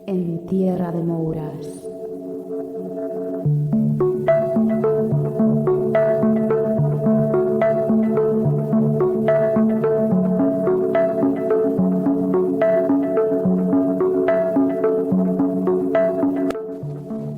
en tierra de mouras.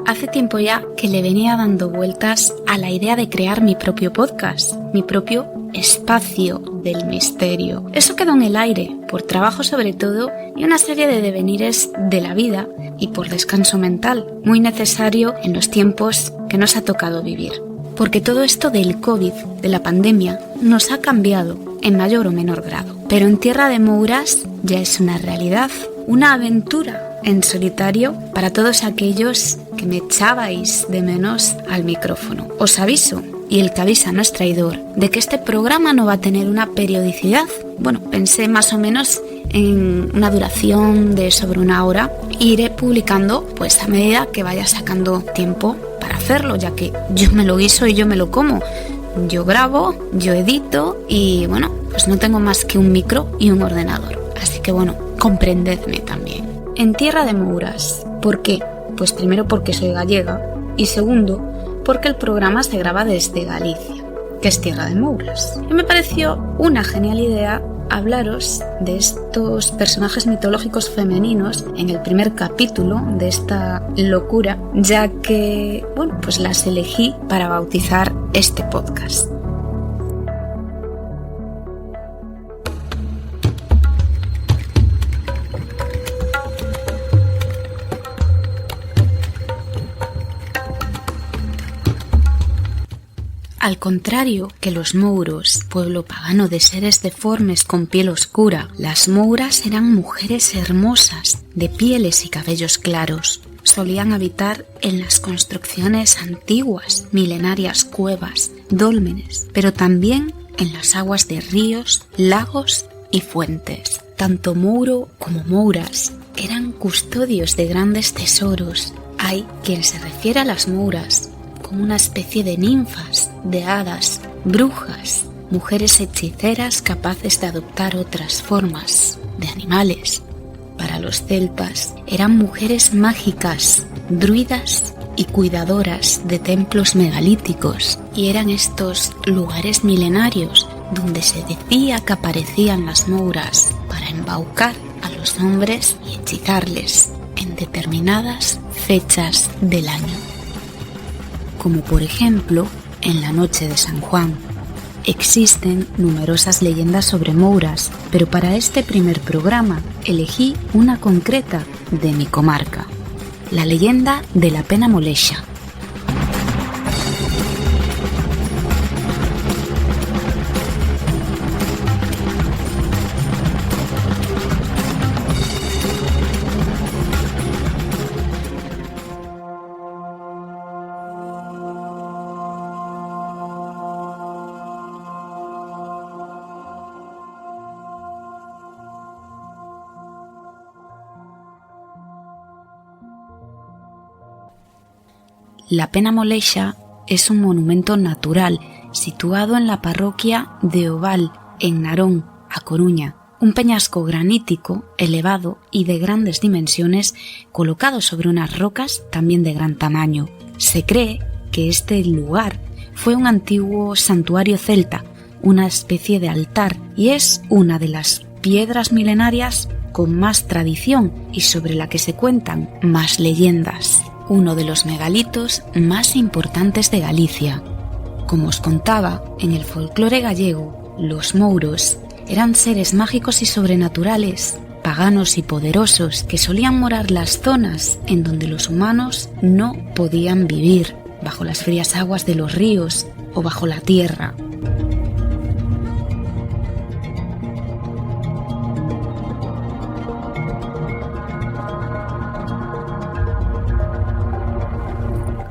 Hace tiempo ya que le venía dando vueltas a la idea de crear mi propio podcast, mi propio espacio del misterio. Eso quedó en el aire, por trabajo sobre todo, y una serie de devenires de la vida y por descanso mental, muy necesario en los tiempos que nos ha tocado vivir. Porque todo esto del COVID, de la pandemia, nos ha cambiado en mayor o menor grado. Pero en tierra de mouras ya es una realidad, una aventura en solitario para todos aquellos que me echabais de menos al micrófono. Os aviso, y el que avisa no es traidor, de que este programa no va a tener una periodicidad. Bueno, pensé más o menos en una duración de sobre 1 hora. Iré publicando pues a medida que vaya sacando tiempo para hacerlo, ya que yo me lo guiso y yo me lo como. Yo grabo, yo edito y bueno, pues no tengo más que un micro y un ordenador. Así que bueno, comprendedme también. En tierra de mouras. ¿Por qué? Pues primero porque soy gallega y segundo porque el programa se graba desde Galicia, que es tierra de mouras. Y me pareció una genial idea hablaros de estos personajes mitológicos femeninos en el primer capítulo de esta locura, ya que, bueno, pues las elegí para bautizar este podcast. Al contrario que los mouros, pueblo pagano de seres deformes con piel oscura, las mouras eran mujeres hermosas, de pieles y cabellos claros. Solían habitar en las construcciones antiguas, milenarias cuevas, dólmenes, pero también en las aguas de ríos, lagos y fuentes. Tanto mouro como mouras eran custodios de grandes tesoros. Hay quien se refiere a las mouras como una especie de ninfas, de hadas, brujas, mujeres hechiceras capaces de adoptar otras formas de animales. Para los celtas eran mujeres mágicas, druidas y cuidadoras de templos megalíticos, y eran estos lugares milenarios donde se decía que aparecían las mouras para embaucar a los hombres y hechizarles en determinadas fechas del año. Como por ejemplo en la noche de San Juan. Existen numerosas leyendas sobre mouras, pero para este primer programa elegí una concreta de mi comarca, la leyenda de la Pena Molexa. La Pena Molexa es un monumento natural situado en la parroquia de Oval, en Narón, A Coruña, un peñasco granítico elevado y de grandes dimensiones colocado sobre unas rocas también de gran tamaño. Se cree que este lugar fue un antiguo santuario celta, una especie de altar, y es una de las piedras milenarias con más tradición y sobre la que se cuentan más leyendas. Uno de los megalitos más importantes de Galicia. Como os contaba, en el folclore gallego, los mouros eran seres mágicos y sobrenaturales, paganos y poderosos que solían morar las zonas en donde los humanos no podían vivir, bajo las frías aguas de los ríos o bajo la tierra.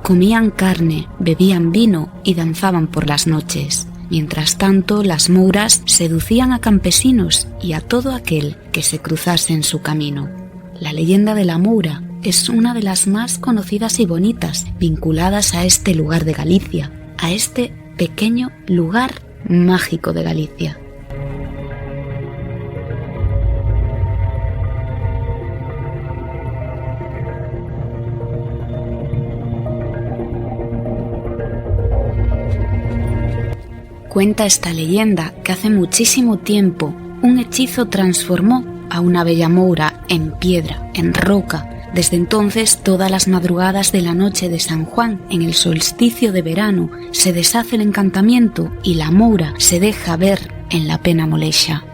Comían carne, bebían vino y danzaban por las noches. Mientras tanto, las mouras seducían a campesinos y a todo aquel que se cruzase en su camino. La leyenda de la moura es una de las más conocidas y bonitas vinculadas a este lugar de Galicia, a este pequeño lugar mágico de Galicia. Cuenta esta leyenda que hace muchísimo tiempo un hechizo transformó a una bella moura en piedra, en roca. Desde entonces, todas las madrugadas de la noche de San Juan, en el solsticio de verano, se deshace el encantamiento y la moura se deja ver en la pena molexa.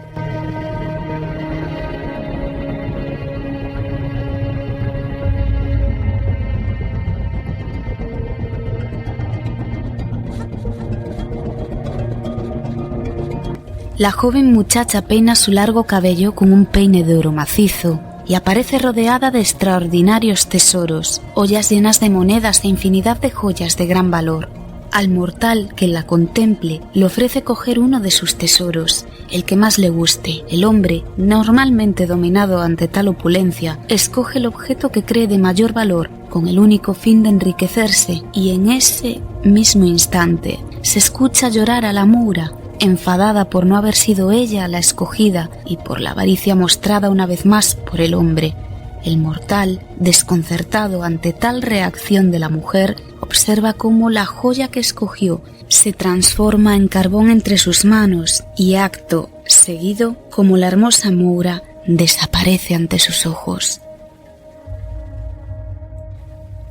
La joven muchacha peina su largo cabello con un peine de oro macizo y aparece rodeada de extraordinarios tesoros, ollas llenas de monedas e infinidad de joyas de gran valor. Al mortal que la contemple le ofrece coger uno de sus tesoros, el que más le guste. El hombre, normalmente dominado ante tal opulencia, escoge el objeto que cree de mayor valor, con el único fin de enriquecerse, y en ese mismo instante se escucha llorar a la moura, enfadada por no haber sido ella la escogida y por la avaricia mostrada una vez más por el hombre. El mortal, desconcertado ante tal reacción de la mujer, observa cómo la joya que escogió se transforma en carbón entre sus manos y acto seguido, como la hermosa moura desaparece ante sus ojos.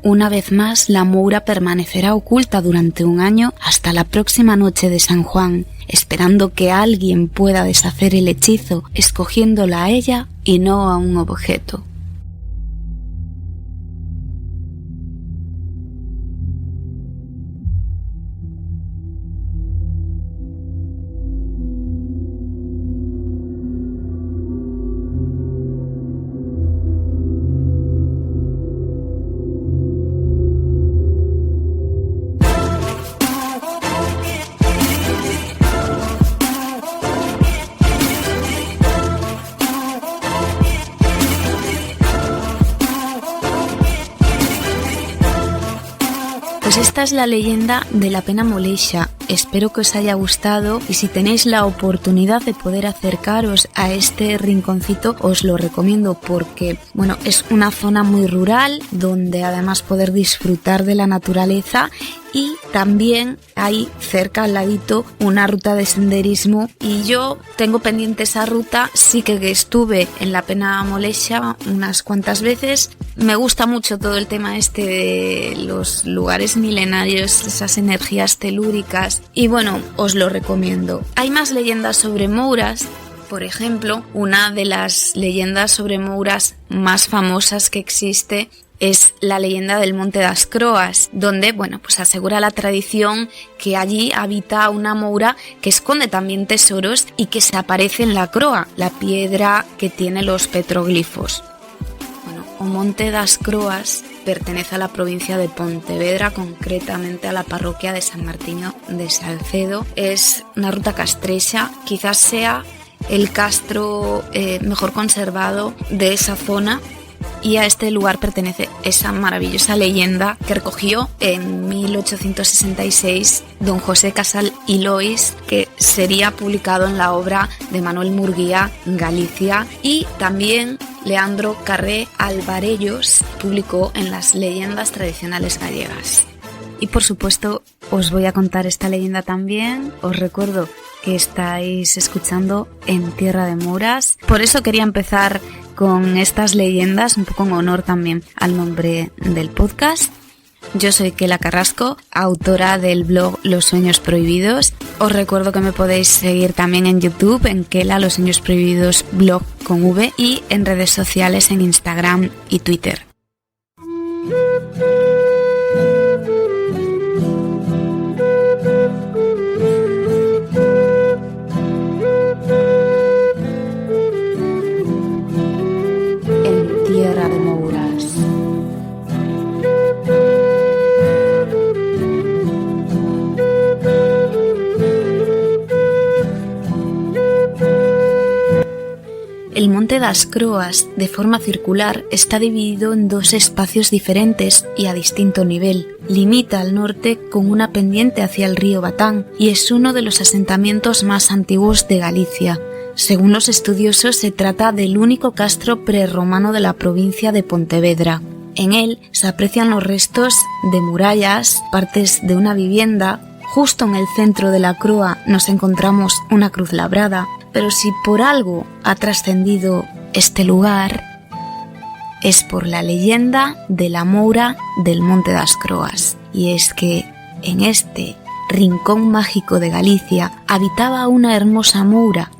Una vez más, la moura permanecerá oculta durante un año hasta la próxima noche de San Juan, esperando que alguien pueda deshacer el hechizo, escogiéndola a ella y no a un objeto. Pues esta es la leyenda de la pena molexa. Espero que os haya gustado y si tenéis la oportunidad de poder acercaros a este rinconcito os lo recomiendo porque, bueno, es una zona muy rural donde además poder disfrutar de la naturaleza y también hay cerca al ladito una ruta de senderismo y yo tengo pendiente esa ruta, sí que estuve en la pena molexa unas cuantas veces. Me gusta mucho todo el tema este de los lugares milenarios, esas energías telúricas y bueno, os lo recomiendo. Hay más leyendas sobre mouras. Por ejemplo, una de las leyendas sobre mouras más famosas que existe es la leyenda del Monte das Croas, donde, bueno, pues asegura la tradición que allí habita una moura que esconde también tesoros y que se aparece en la croa, la piedra que tiene los petroglifos. Bueno, o Monte das Croas pertenece a la provincia de Pontevedra, concretamente a la parroquia de San Martiño de Salcedo. Es una ruta castrexa, quizás sea el castro mejor conservado de esa zona. Y a este lugar pertenece esa maravillosa leyenda que recogió en 1866 don José Casal y Lois, que sería publicado en la obra de Manuel Murguía, Galicia, y también Leandro Carré Alvarellos publicó en las leyendas tradicionales gallegas. Y por supuesto os voy a contar esta leyenda también. Os recuerdo que estáis escuchando En Tierra de Mouras. Por eso quería empezar con estas leyendas, un poco en honor también al nombre del podcast. Yo soy Kela Carrasco, autora del blog Los Sueños Prohibidos. Os recuerdo que me podéis seguir también en YouTube, en Kela Los Sueños Prohibidos blog con V, y en redes sociales en Instagram y Twitter. Tierra de Mouras. El Monte das Croas, de forma circular, está dividido en dos espacios diferentes y a distinto nivel. Limita al norte con una pendiente hacia el río Batán y es uno de los asentamientos más antiguos de Galicia. Según los estudiosos, se trata del único castro prerromano de la provincia de Pontevedra. En él se aprecian los restos de murallas, partes de una vivienda, Justo en el centro de la croa nos encontramos una cruz labrada, pero si por algo ha trascendido este lugar, es por la leyenda de la Moura del Monte das Croas. Y es que en este rincón mágico de Galicia habitaba una hermosa moura.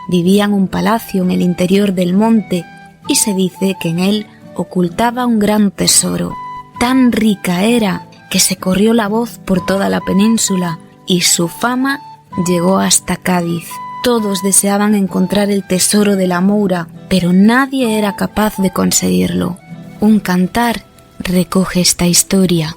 Vivía en un palacio en el interior del monte y se dice que en él ocultaba un gran tesoro. Tan rica era que se corrió la voz por toda la península y su fama llegó hasta Cádiz. Todos deseaban encontrar el tesoro de la Moura, pero nadie era capaz de conseguirlo. Un cantar recoge esta historia.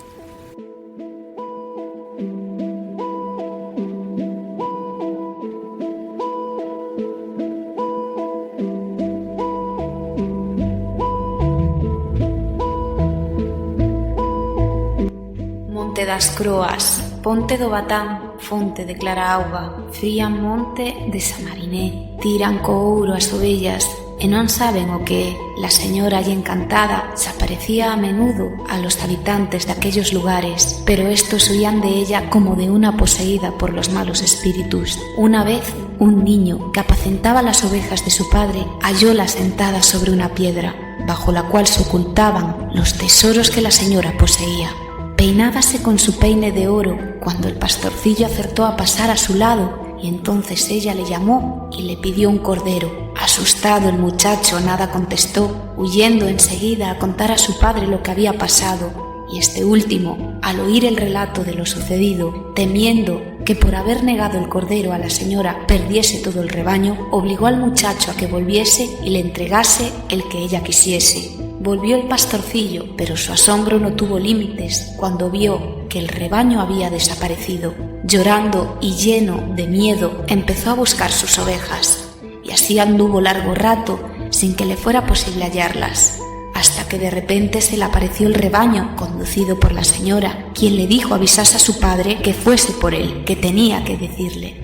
Monte das Croas, ponte do Batán, fonte de clara auga, frían monte de Samariné, tiran co ouro as ovellas e non saben o que la señora allí encantada se aparecía a menudo a los habitantes de aquellos lugares, pero estos huían de ella como de una poseída por los malos espíritus. Una vez, un niño que apacentaba las ovejas de su padre hallóla sentada sobre una piedra, bajo la cual se ocultaban los tesoros que la señora poseía. Peinábase con su peine de oro cuando el pastorcillo acertó a pasar a su lado y entonces ella le llamó y le pidió un cordero. Asustado el muchacho nada contestó, huyendo enseguida a contar a su padre lo que había pasado, y este último, al oír el relato de lo sucedido, temiendo que por haber negado el cordero a la señora perdiese todo el rebaño, obligó al muchacho a que volviese y le entregase el que ella quisiese. Volvió el pastorcillo, pero su asombro no tuvo límites cuando vio que el rebaño había desaparecido. Llorando y lleno de miedo, empezó a buscar sus ovejas, y así anduvo largo rato sin que le fuera posible hallarlas, hasta que de repente se le apareció el rebaño conducido por la señora, quien le dijo avisase a su padre que fuese por él, que tenía que decirle.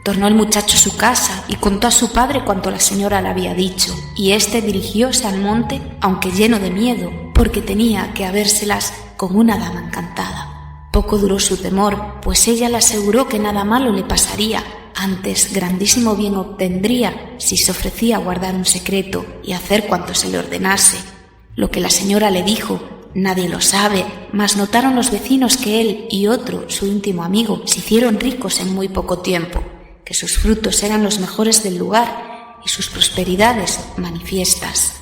Tornó el muchacho a su casa y contó a su padre cuanto la señora le había dicho, y éste dirigióse al monte, aunque lleno de miedo, porque tenía que habérselas con una dama encantada. Poco duró su temor, pues ella le aseguró que nada malo le pasaría, antes grandísimo bien obtendría si se ofrecía a guardar un secreto y hacer cuanto se le ordenase. Lo que la señora le dijo nadie lo sabe, mas notaron los vecinos que él y otro, su íntimo amigo, se hicieron ricos en muy poco tiempo, que sus frutos eran los mejores del lugar y sus prosperidades manifiestas.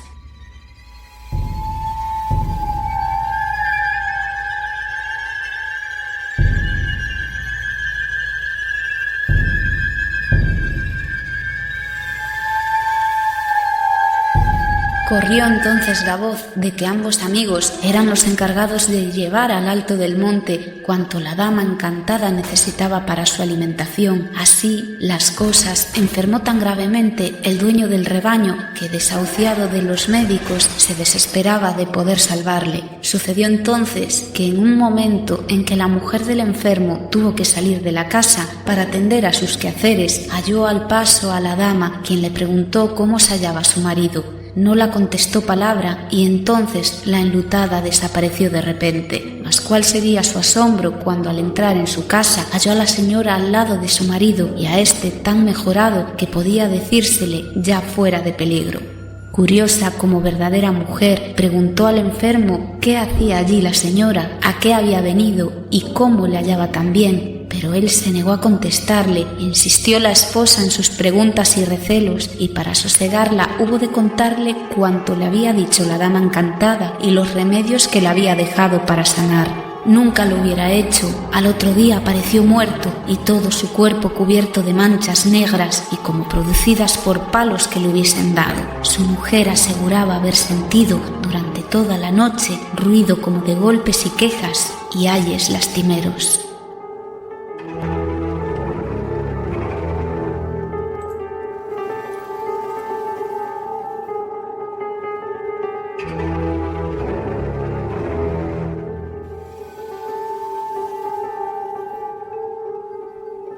Corrió entonces la voz de que ambos amigos eran los encargados de llevar al alto del monte cuanto la dama encantada necesitaba para su alimentación. Así las cosas, enfermó tan gravemente el dueño del rebaño que, desahuciado de los médicos, se desesperaba de poder salvarle. Sucedió entonces que en un momento en que la mujer del enfermo tuvo que salir de la casa para atender a sus quehaceres, halló al paso a la dama, quien le preguntó cómo se hallaba su marido. No la contestó palabra y entonces la enlutada desapareció de repente. Mas cuál sería su asombro cuando al entrar en su casa halló a la señora al lado de su marido y a éste tan mejorado que podía decírsele ya fuera de peligro. Curiosa como verdadera mujer, preguntó al enfermo qué hacía allí la señora, a qué había venido y cómo le hallaba tan bien. Pero él se negó a contestarle, insistió la esposa en sus preguntas y recelos, y para sosegarla hubo de contarle cuanto le había dicho la dama encantada y los remedios que le había dejado para sanar. Nunca lo hubiera hecho. Al otro día apareció muerto y todo su cuerpo cubierto de manchas negras y como producidas por palos que le hubiesen dado. Su mujer aseguraba haber sentido durante toda la noche ruido como de golpes y quejas y ayes lastimeros.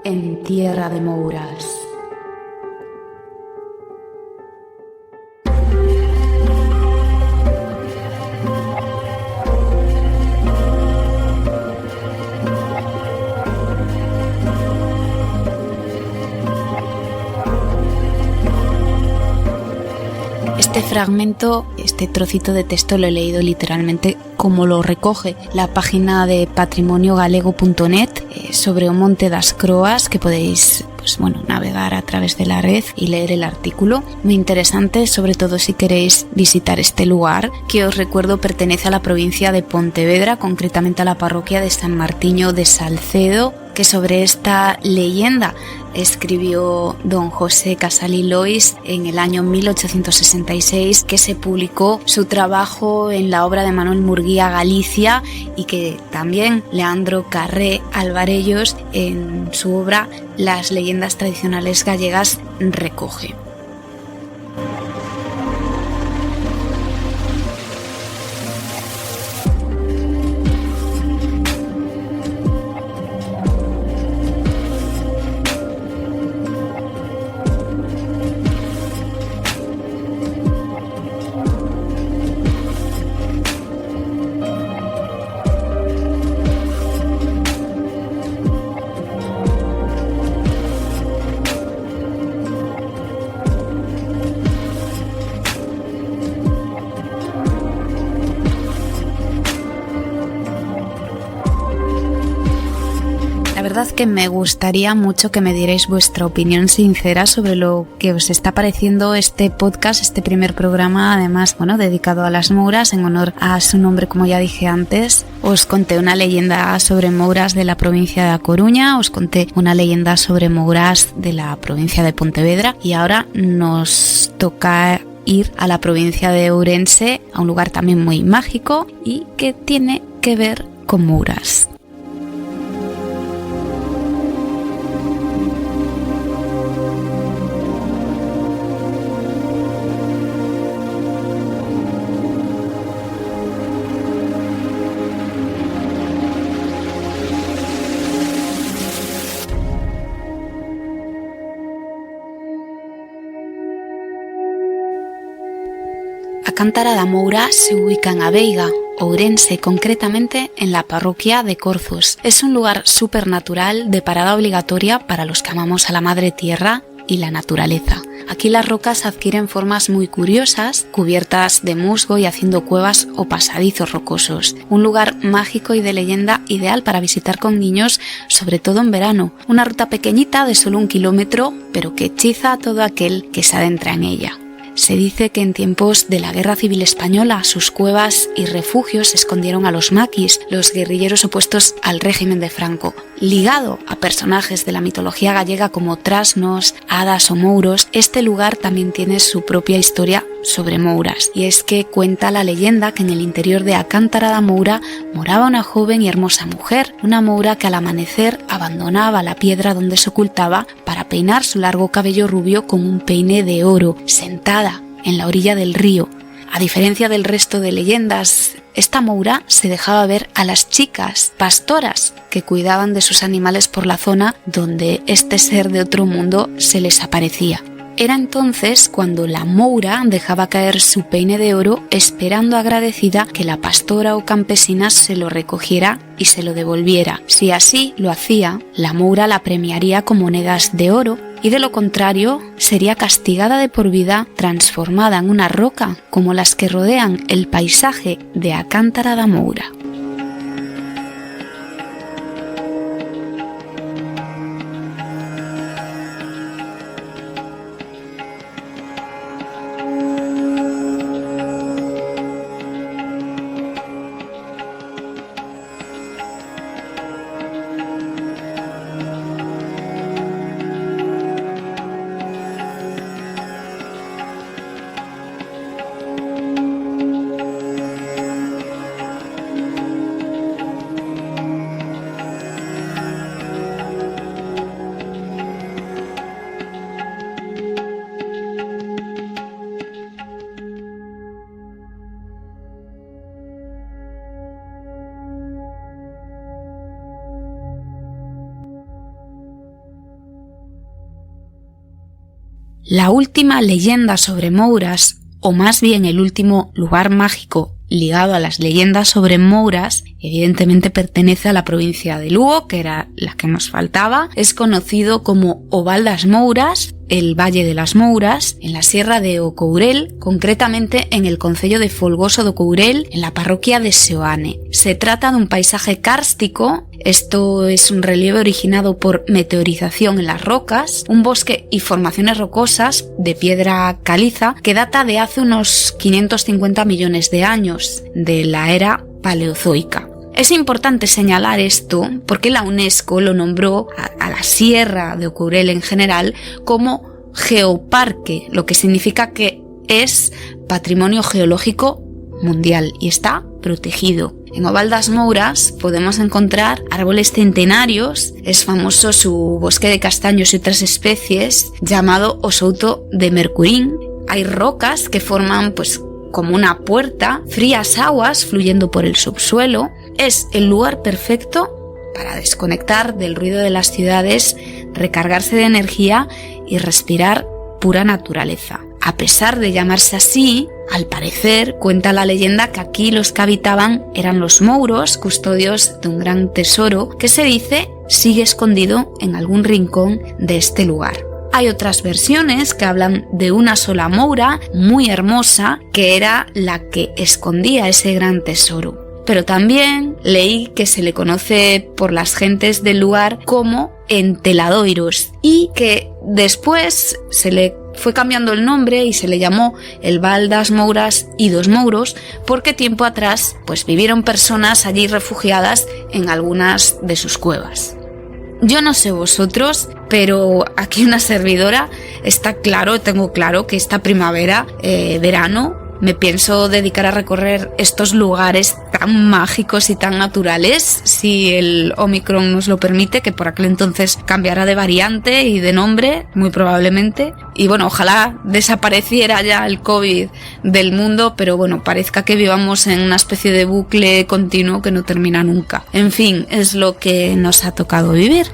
En tierra de Mouras. Este fragmento, este trocito de texto lo he leído literalmente como lo recoge la página de patrimoniogalego.net sobre o Monte das Croas, que podéis navegar a través de la red y leer el artículo. Muy interesante, sobre todo si queréis visitar este lugar, que os recuerdo pertenece a la provincia de Pontevedra, concretamente a la parroquia de San Martiño de Salcedo, que sobre esta leyenda escribió don José Casal y Lois en el año 1866, que se publicó su trabajo en la obra de Manuel Murguía Galicia, y que también Leandro Carré Alvarellos en su obra Las leyendas tradicionales gallegas recoge. La verdad que me gustaría mucho que me dierais vuestra opinión sincera sobre lo que os está pareciendo este podcast, este primer programa, además, dedicado a las mouras, en honor a su nombre, como ya dije antes. Os conté una leyenda sobre mouras de la provincia de A Coruña, os conté una leyenda sobre mouras de la provincia de Pontevedra, y ahora nos toca ir a la provincia de Ourense, a un lugar también muy mágico y que tiene que ver con mouras. Acántara da Moura se ubica en Aveiga, Ourense, concretamente en la parroquia de Corzos. Es un lugar supernatural de parada obligatoria para los que amamos a la madre tierra y la naturaleza. Aquí las rocas adquieren formas muy curiosas, cubiertas de musgo y haciendo cuevas o pasadizos rocosos. Un lugar mágico y de leyenda ideal para visitar con niños, sobre todo en verano. Una ruta pequeñita de solo 1 kilómetro, pero que hechiza a todo aquel que se adentra en ella. Se dice que en tiempos de la Guerra Civil Española sus cuevas y refugios escondieron a los maquis, los guerrilleros opuestos al régimen de Franco. Ligado a personajes de la mitología gallega como trasnos, hadas o mouros, este lugar también tiene su propia historia sobre mouras. Y es que cuenta la leyenda que en el interior de Acántara da Moura moraba una joven y hermosa mujer, una moura que al amanecer abandonaba la piedra donde se ocultaba para peinar su largo cabello rubio con un peine de oro, sentada en la orilla del río. A diferencia del resto de leyendas, esta moura se dejaba ver a las chicas pastoras que cuidaban de sus animales por la zona donde este ser de otro mundo se les aparecía. Era entonces cuando la moura dejaba caer su peine de oro, esperando agradecida que la pastora o campesina se lo recogiera y se lo devolviera. Si así lo hacía, la moura la premiaría con monedas de oro, y de lo contrario sería castigada de por vida, transformada en una roca como las que rodean el paisaje de Acántara da Moura. La última leyenda sobre mouras, o más bien el último lugar mágico ligado a las leyendas sobre mouras, evidentemente pertenece a la provincia de Lugo, que era la que nos faltaba. Es conocido como O Val das Mouras, el Valle de las Mouras, en la Sierra de O Courel, concretamente en el concello de Folgoso do Courel, en la parroquia de Seoane. Se trata de un paisaje kárstico. Esto es un relieve originado por meteorización en las rocas, un bosque y formaciones rocosas de piedra caliza que data de hace unos 550 millones de años, de la era paleozoica. Es importante señalar esto porque la UNESCO lo nombró a la Sierra de O Courel en general como geoparque, lo que significa que es patrimonio geológico mundial y está protegido. En O Val das Mouras podemos encontrar árboles centenarios, es famoso su bosque de castaños y otras especies llamado O Souto de Mercurín. Hay rocas que forman como una puerta, frías aguas fluyendo por el subsuelo. Es el lugar perfecto para desconectar del ruido de las ciudades, recargarse de energía y respirar pura naturaleza. A pesar de llamarse así, al parecer, cuenta la leyenda que aquí los que habitaban eran los mouros, custodios de un gran tesoro que se dice sigue escondido en algún rincón de este lugar. Hay otras versiones que hablan de una sola moura muy hermosa que era la que escondía ese gran tesoro. Pero también leí que se le conoce por las gentes del lugar como Enteladoiros y que después se le fue cambiando el nombre y se le llamó el Val das Mouras y dos Mouros porque tiempo atrás vivieron personas allí refugiadas en algunas de sus cuevas. Yo no sé vosotros, pero aquí una servidora tengo claro que esta primavera, verano, me pienso dedicar a recorrer estos lugares tan mágicos y tan naturales, si el Omicron nos lo permite, que por aquel entonces cambiará de variante y de nombre, muy probablemente. Y bueno, ojalá desapareciera ya el COVID del mundo, pero bueno, parezca que vivamos en una especie de bucle continuo que no termina nunca. En fin, es lo que nos ha tocado vivir.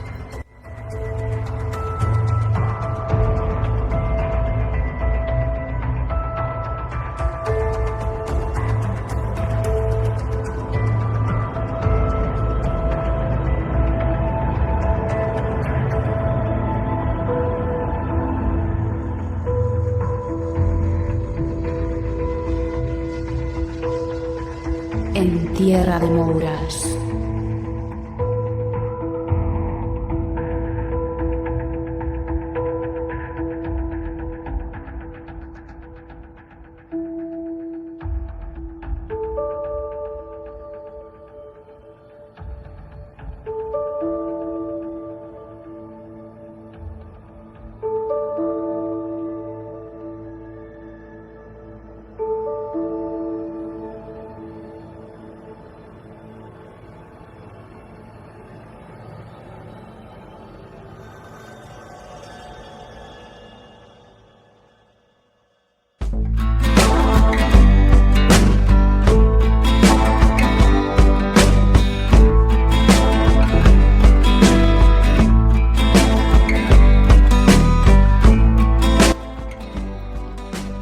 En tierra de Mouras.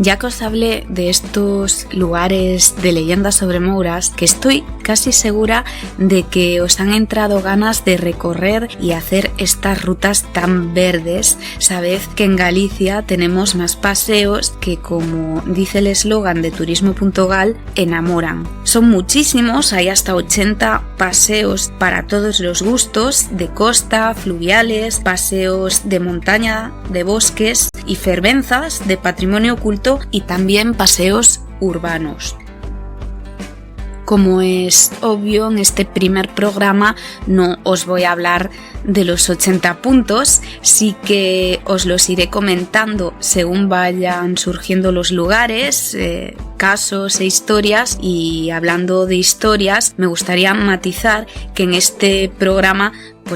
Ya que os hablé de estos lugares de leyendas sobre Mouras, que estoy casi segura de que os han entrado ganas de recorrer y hacer estas rutas tan verdes. Sabed que en Galicia tenemos más paseos que, como dice el eslogan de turismo.gal, enamoran. Son muchísimos, hay hasta 80 paseos para todos los gustos, de costa, fluviales, paseos de montaña, de bosques y fervenzas de patrimonio oculto y también paseos urbanos. Como es obvio, en este primer programa no os voy a hablar de los 80 puntos, sí que os los iré comentando según vayan surgiendo los lugares, casos e historias. Y hablando de historias, me gustaría matizar que en este programa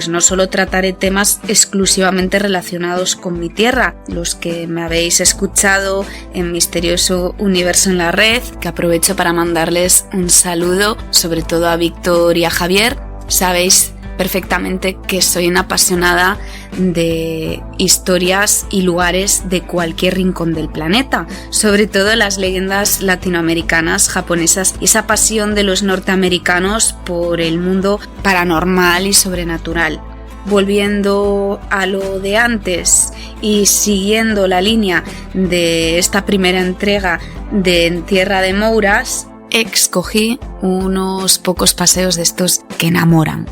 no solo trataré temas exclusivamente relacionados con mi tierra. Los que me habéis escuchado en Misterioso Universo en la Red, que aprovecho para mandarles un saludo, sobre todo a Víctor y a Javier, sabéis perfectamente que soy una apasionada de historias y lugares de cualquier rincón del planeta, sobre todo las leyendas latinoamericanas, japonesas y esa pasión de los norteamericanos por el mundo paranormal y sobrenatural. volviendo a lo de antes y siguiendo la línea de esta primera entrega de En Tierra de Mouras, escogí unos pocos paseos de estos que enamoran.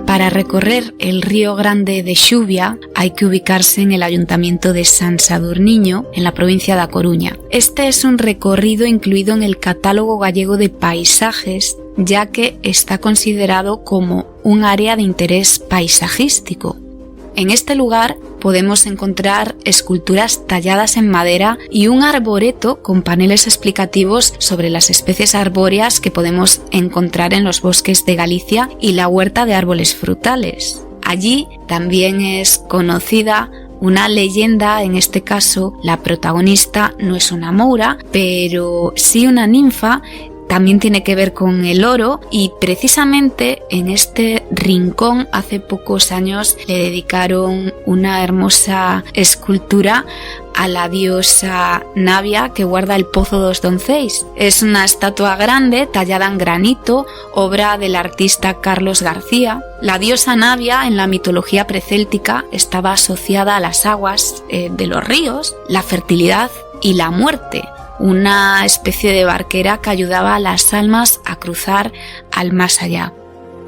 Para recorrer el río Grande de Xuvia hay que ubicarse en el ayuntamiento de San Sadurniño, en la provincia de A Coruña. Este es un recorrido incluido en el Catálogo Gallego de Paisajes, ya que está considerado como un área de interés paisajístico. En este lugar podemos encontrar esculturas talladas en madera y un arboreto con paneles explicativos sobre las especies arbóreas que podemos encontrar en los bosques de Galicia y la huerta de árboles frutales. Allí también es conocida una leyenda, en este caso la protagonista no es una moura, pero sí una ninfa. También tiene que ver con el oro y precisamente en este rincón hace pocos años le dedicaron una hermosa escultura a la diosa Navia que guarda el Pozo dos Donceis. Es una estatua grande tallada en granito, obra del artista Carlos García. La diosa Navia en la mitología precéltica estaba asociada a las aguas de los ríos, la fertilidad y la muerte. Una especie de barquera que ayudaba a las almas a cruzar al más allá.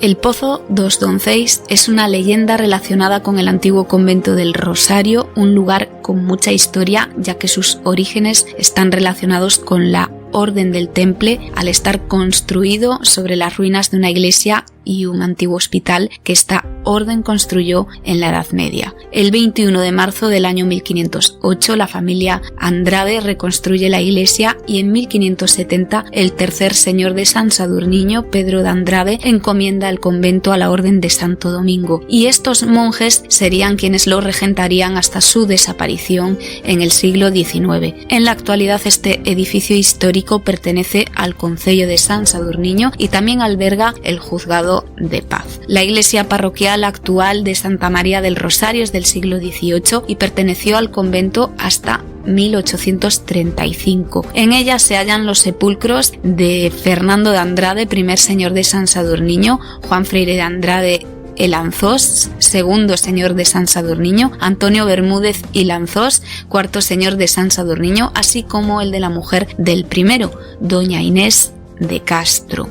El Pozo dos Donceis es una leyenda relacionada con el antiguo convento del Rosario, un lugar con mucha historia, ya que sus orígenes están relacionados con la Orden del Temple al estar construido sobre las ruinas de una iglesia y un antiguo hospital que esta orden construyó en la Edad Media. El 21 de marzo del año 1508 la familia Andrade reconstruye la iglesia y en 1570 el tercer señor de San Sadurniño, Pedro de Andrade, encomienda el convento a la Orden de Santo Domingo y estos monjes serían quienes lo regentarían hasta su desaparición en el siglo XIX. En la actualidad este edificio histórico pertenece al concello de San Sadurniño y también alberga el juzgado de paz. La iglesia parroquial actual de Santa María del Rosario es del siglo XVIII y perteneció al convento hasta 1835. En ella se hallan los sepulcros de Fernando de Andrade, primer señor de San Sadurniño, Juan Freire de Andrade y Lanzós, segundo señor de San Sadurniño, Antonio Bermúdez y Lanzós, cuarto señor de San Sadurniño, así como el de la mujer del primero, doña Inés de Castro.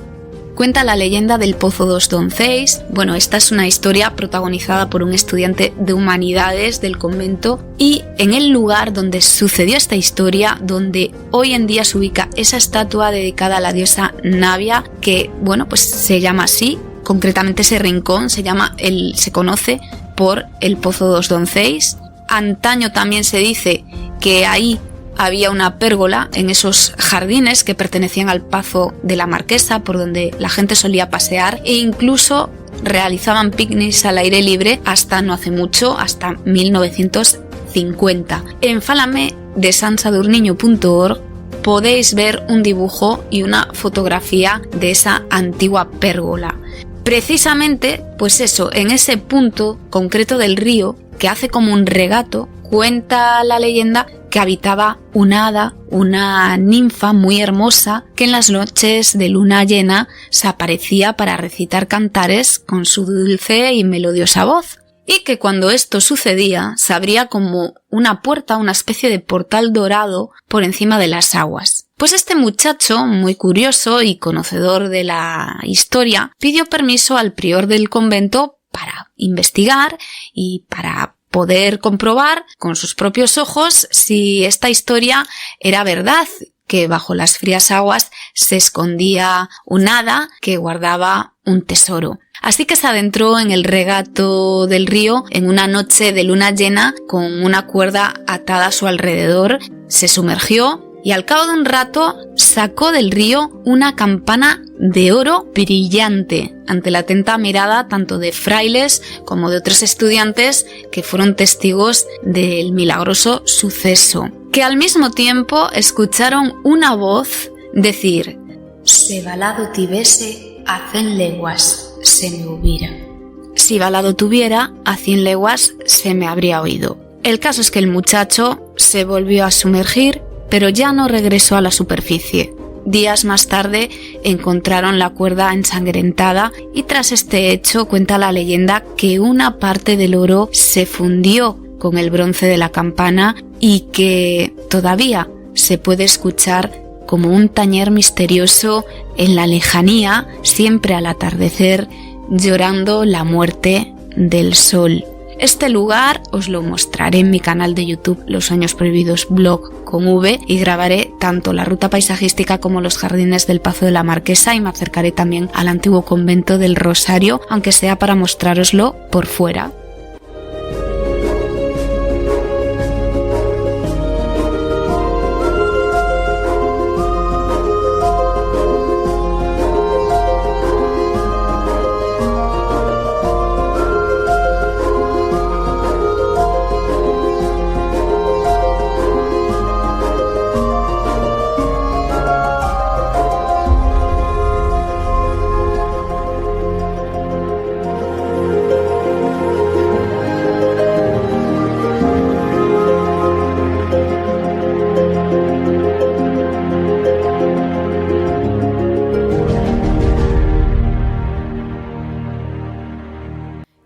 Cuenta la leyenda del Pozo dos Donceis. Bueno, esta es una historia protagonizada por un estudiante de humanidades del convento y en el lugar donde sucedió esta historia, donde hoy en día se ubica esa estatua dedicada a la diosa Navia, que bueno, pues se llama así, concretamente ese rincón se conoce por el Pozo dos Donceis. Antaño también se dice que ahí había una pérgola en esos jardines que pertenecían al Pazo de la Marquesa, por donde la gente solía pasear e incluso realizaban picnics al aire libre hasta no hace mucho, hasta 1950. En falamedesansadurniño.org podéis ver un dibujo y una fotografía de esa antigua pérgola. Precisamente, pues eso, en ese punto concreto del río, que hace como un regato, cuenta la leyenda que habitaba una hada, una ninfa muy hermosa, que en las noches de luna llena se aparecía para recitar cantares con su dulce y melodiosa voz, y que cuando esto sucedía se abría como una puerta, una especie de portal dorado por encima de las aguas. Pues este muchacho, muy curioso y conocedor de la historia, pidió permiso al prior del convento para investigar y para poder comprobar con sus propios ojos si esta historia era verdad, que bajo las frías aguas se escondía un hada que guardaba un tesoro. Así que se adentró en el regato del río en una noche de luna llena con una cuerda atada a su alrededor, se sumergió y al cabo de un rato sacó del río una campana de oro brillante ante la atenta mirada tanto de frailes como de otros estudiantes que fueron testigos del milagroso suceso, que al mismo tiempo escucharon una voz decir: «Se balado tivese, a 100 leguas se me hubiera». Si balado tuviera, a 100 leguas se me habría oído. El caso es que el muchacho se volvió a sumergir, pero ya no regresó a la superficie. Días más tarde encontraron la cuerda ensangrentada y tras este hecho cuenta la leyenda que una parte del oro se fundió con el bronce de la campana y que todavía se puede escuchar como un tañer misterioso en la lejanía, siempre al atardecer, llorando la muerte del sol. Este lugar os lo mostraré en mi canal de YouTube Los Sueños Prohibidos Blog con V y grabaré tanto la ruta paisajística como los jardines del Pazo de la Marquesa y me acercaré también al antiguo convento del Rosario, aunque sea para mostrároslo por fuera.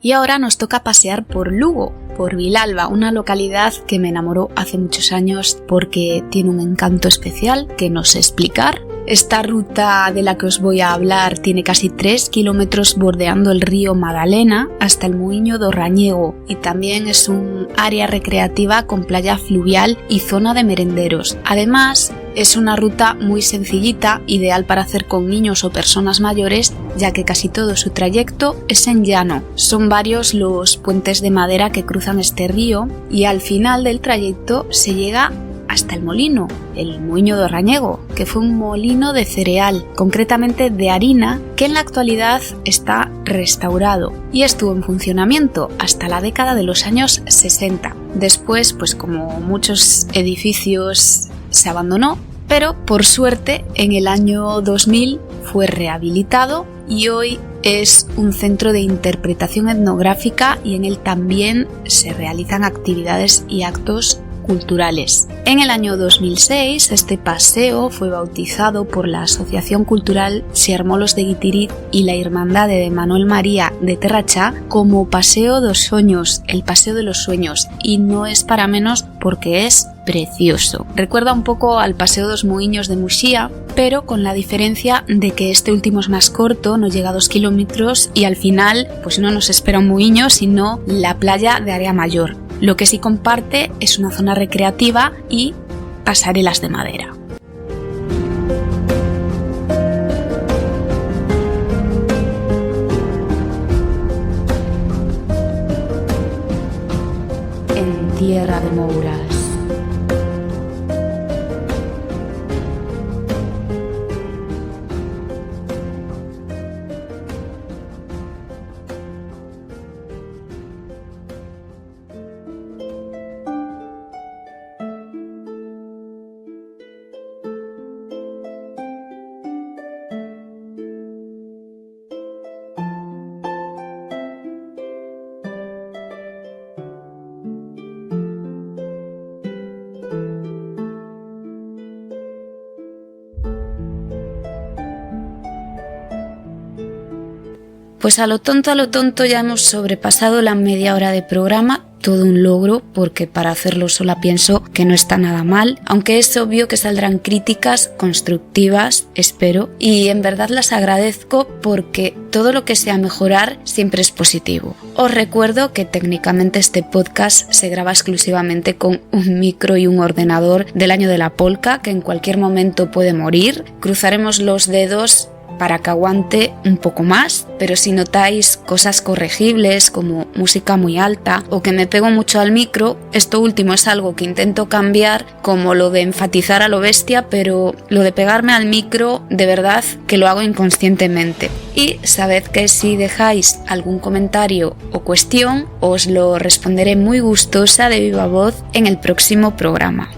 Y ahora nos toca pasear por Lugo, por Vilalba, una localidad que me enamoró hace muchos años porque tiene un encanto especial que no sé explicar. Esta ruta de la que os voy a hablar tiene casi 3 kilómetros bordeando el río Madalena hasta el Muiño do Rañego y también es un área recreativa con playa fluvial y zona de merenderos. Además, es una ruta muy sencillita, ideal para hacer con niños o personas mayores, ya que casi todo su trayecto es en llano. Son varios los puentes de madera que cruzan este río y al final del trayecto se llega hasta el molino, el Muiño do Rañego, que fue un molino de cereal, concretamente de harina, que en la actualidad está restaurado y estuvo en funcionamiento hasta la década de los años 60. Después, pues como muchos edificios, se abandonó, pero por suerte en el año 2000 fue rehabilitado y hoy es un centro de interpretación etnográfica y en él también se realizan actividades y actos culturales. En el año 2006 este paseo fue bautizado por la Asociación Cultural Xermolos de Guitiriz y la Irmandade de Manuel María de Terrachá como Paseo dos Soños, el Paseo de los Sueños, y no es para menos porque es precioso. Recuerda un poco al Paseo dos Muiños de Muxía, pero con la diferencia de que este último es más corto, no llega a 2 kilómetros y al final pues no nos espera un muiño, sino la playa de Area Mayor. Lo que sí comparte es una zona recreativa y pasarelas de madera. En tierra de Mouras. Pues a lo tonto ya hemos sobrepasado la media hora de programa, todo un logro porque para hacerlo sola pienso que no está nada mal, aunque es obvio que saldrán críticas constructivas, espero, y en verdad las agradezco porque todo lo que sea mejorar siempre es positivo. Os recuerdo que técnicamente este podcast se graba exclusivamente con un micro y un ordenador del año de la polca que en cualquier momento puede morir. Cruzaremos los dedos para que aguante un poco más, pero si notáis cosas corregibles como música muy alta o que me pego mucho al micro, esto último es algo que intento cambiar, como lo de enfatizar a lo bestia, pero lo de pegarme al micro de verdad que lo hago inconscientemente. Y sabed que si dejáis algún comentario o cuestión, os lo responderé muy gustosa de viva voz en el próximo programa.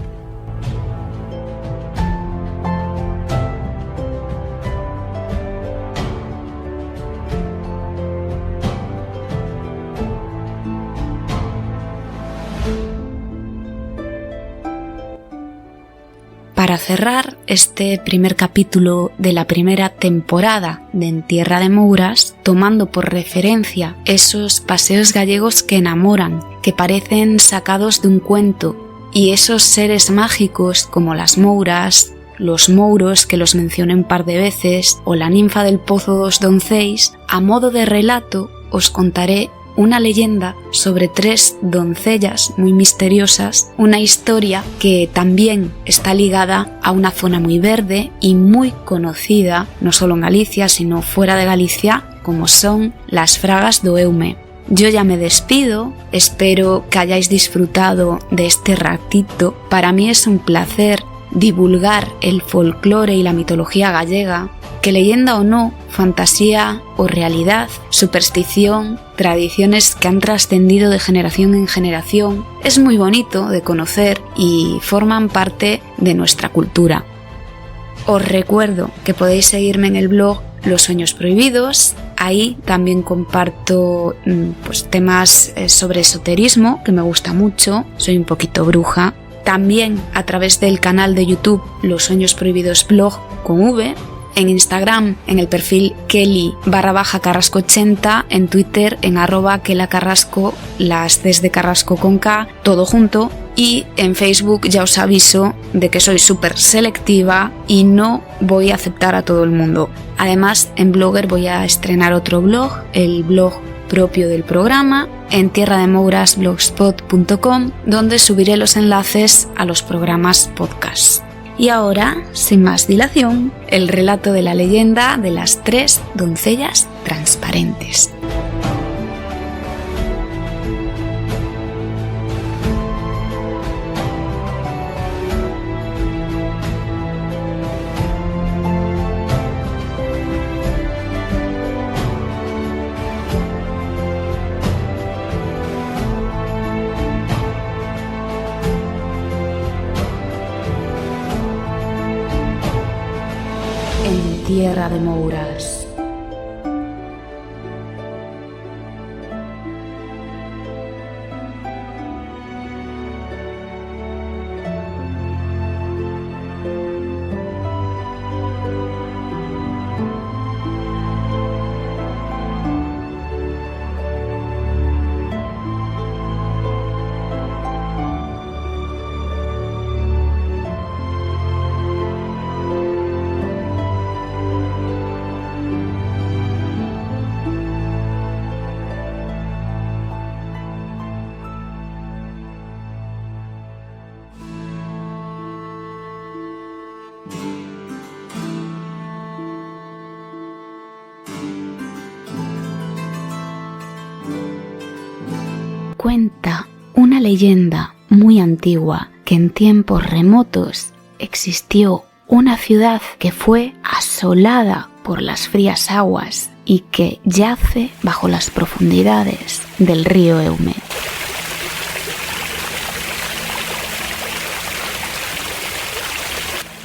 Para cerrar este primer capítulo de la primera temporada de En Tierra de Mouras, tomando por referencia esos paseos gallegos que enamoran, que parecen sacados de un cuento, y esos seres mágicos como las mouras, los mouros que los mencioné un par de veces, o la ninfa del pozo dos donceis, a modo de relato os contaré una leyenda sobre 3 doncellas muy misteriosas, una historia que también está ligada a una zona muy verde y muy conocida, no solo en Galicia, sino fuera de Galicia, como son las Fragas do Eume. Yo ya me despido, espero que hayáis disfrutado de este ratito. Para mí es un placer divulgar el folclore y la mitología gallega, que leyenda o no, fantasía o realidad, superstición, tradiciones que han trascendido de generación en generación, es muy bonito de conocer y forman parte de nuestra cultura. Os recuerdo que podéis seguirme en el blog Los Sueños Prohibidos. Ahí también comparto temas sobre esoterismo, que me gusta mucho, soy un poquito bruja. También a través del canal de YouTube Los Sueños Prohibidos Blog con V, en Instagram en el perfil Kelly_Carrasco80, en Twitter en @KelaCarrasco, las Cs de Carrasco con K, todo junto, y en Facebook ya os aviso de que soy súper selectiva y no voy a aceptar a todo el mundo. Además, en Blogger voy a estrenar otro blog, el blog propio del programa, en tierrademourasblogspot.com, donde subiré los enlaces a los programas podcast. Y ahora, sin más dilación, el relato de la leyenda de las 3 doncellas transparentes. En Tierra de Mouras. Cuenta una leyenda muy antigua que en tiempos remotos existió una ciudad que fue asolada por las frías aguas y que yace bajo las profundidades del río Eume.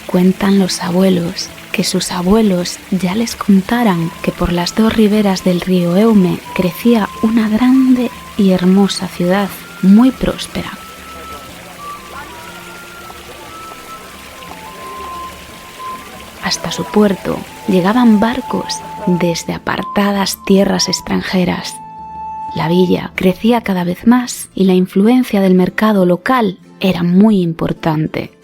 Cuentan los abuelos que sus abuelos ya les contaran que por las 2 riberas del río Eume crecía una grande y hermosa ciudad muy próspera. Hasta su puerto llegaban barcos desde apartadas tierras extranjeras. La villa crecía cada vez más y la influencia del mercado local era muy importante.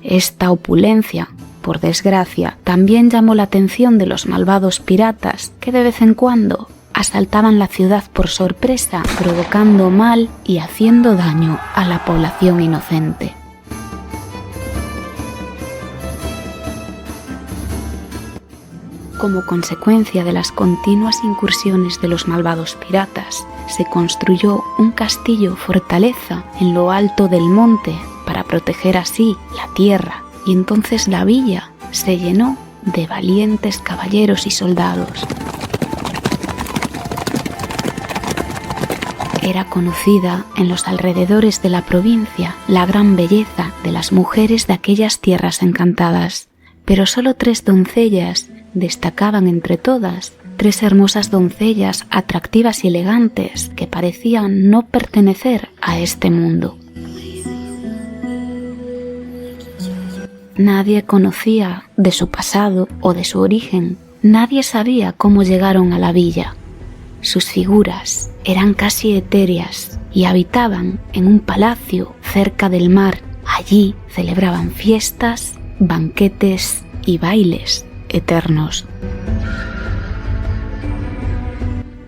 Esta opulencia, por desgracia, también llamó la atención de los malvados piratas que de vez en cuando asaltaban la ciudad por sorpresa, provocando mal y haciendo daño a la población inocente. Como consecuencia de las continuas incursiones de los malvados piratas, se construyó un castillo fortaleza en lo alto del monte para proteger así la tierra, y entonces la villa se llenó de valientes caballeros y soldados. Era conocida en los alrededores de la provincia la gran belleza de las mujeres de aquellas tierras encantadas, pero solo 3 doncellas destacaban entre todas, 3 hermosas doncellas atractivas y elegantes que parecían no pertenecer a este mundo. Nadie conocía de su pasado o de su origen, nadie sabía cómo llegaron a la villa. Sus figuras eran casi etéreas y habitaban en un palacio cerca del mar. Allí celebraban fiestas, banquetes y bailes eternos.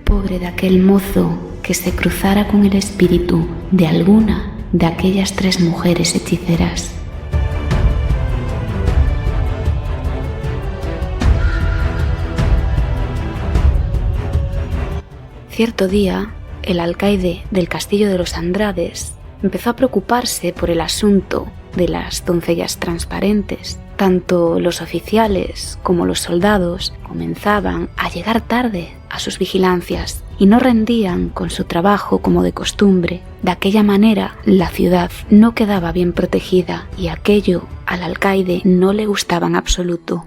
Pobre de aquel mozo que se cruzara con el espíritu de alguna de aquellas 3 mujeres hechiceras. Cierto día, el alcaide del castillo de los Andrades empezó a preocuparse por el asunto de las doncellas transparentes. Tanto los oficiales como los soldados comenzaban a llegar tarde a sus vigilancias y no rendían con su trabajo como de costumbre. De aquella manera, la ciudad no quedaba bien protegida y aquello al alcaide no le gustaba en absoluto.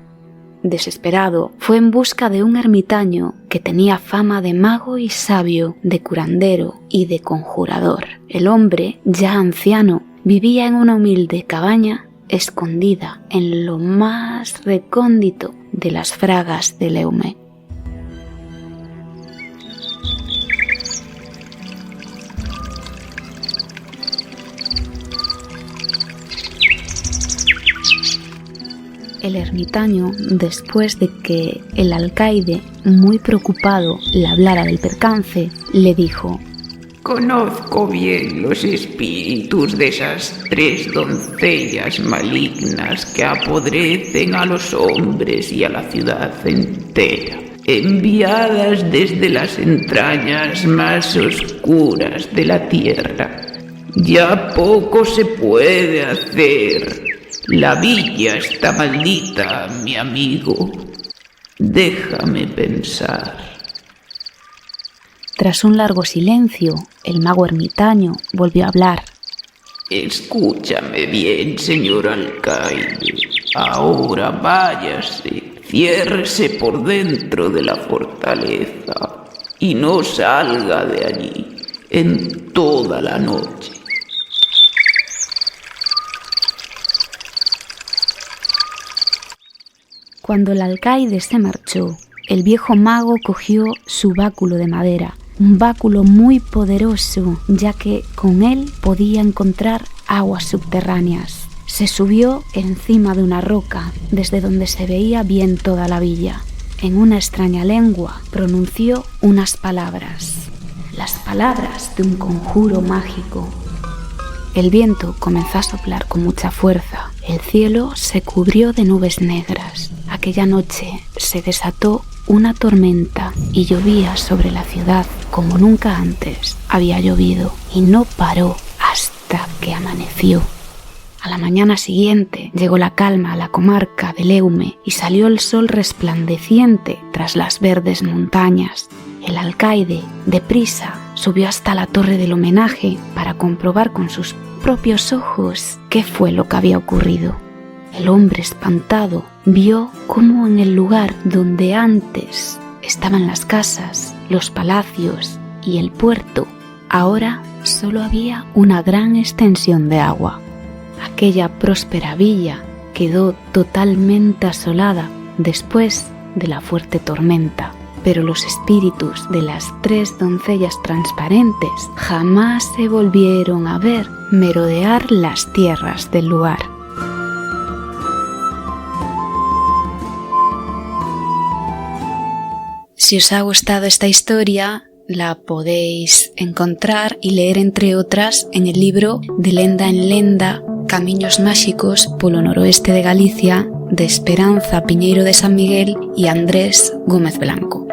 Desesperado, fue en busca de un ermitaño que tenía fama de mago y sabio, de curandero y de conjurador. El hombre, ya anciano, vivía en una humilde cabaña escondida en lo más recóndito de las fragas de Leume. El ermitaño, después de que el alcaide, muy preocupado, le hablara del percance, le dijo: Conozco bien los espíritus de esas 3 doncellas malignas que apodrecen a los hombres y a la ciudad entera, enviadas desde las entrañas más oscuras de la tierra. Ya poco se puede hacer. La villa está maldita, mi amigo. Déjame pensar. Tras un largo silencio, el mago ermitaño volvió a hablar. Escúchame bien, señor alcaide. Ahora váyase, ciérrese por dentro de la fortaleza y no salga de allí en toda la noche. Cuando el alcaide se marchó, el viejo mago cogió su báculo de madera, un báculo muy poderoso, ya que con él podía encontrar aguas subterráneas. Se subió encima de una roca, desde donde se veía bien toda la villa. En una extraña lengua pronunció unas palabras, las palabras de un conjuro mágico. El viento comenzó a soplar con mucha fuerza. El cielo se cubrió de nubes negras. Aquella noche se desató una tormenta y llovía sobre la ciudad como nunca antes había llovido, y no paró hasta que amaneció. A la mañana siguiente llegó la calma a la comarca de Leume y salió el sol resplandeciente tras las verdes montañas. El alcaide, deprisa, subió hasta la torre del homenaje para comprobar con sus propios ojos qué fue lo que había ocurrido. El hombre, espantado, vio cómo en el lugar donde antes estaban las casas, los palacios y el puerto, ahora solo había una gran extensión de agua. Aquella próspera villa quedó totalmente asolada después de la fuerte tormenta. Pero los espíritus de las 3 doncellas transparentes jamás se volvieron a ver merodear las tierras del lugar. Si os ha gustado esta historia, la podéis encontrar y leer, entre otras, en el libro De lenda en lenda, Camiños máxicos polo noroeste de Galicia, de Esperanza Piñeiro de San Miguel y Andrés Gómez Blanco.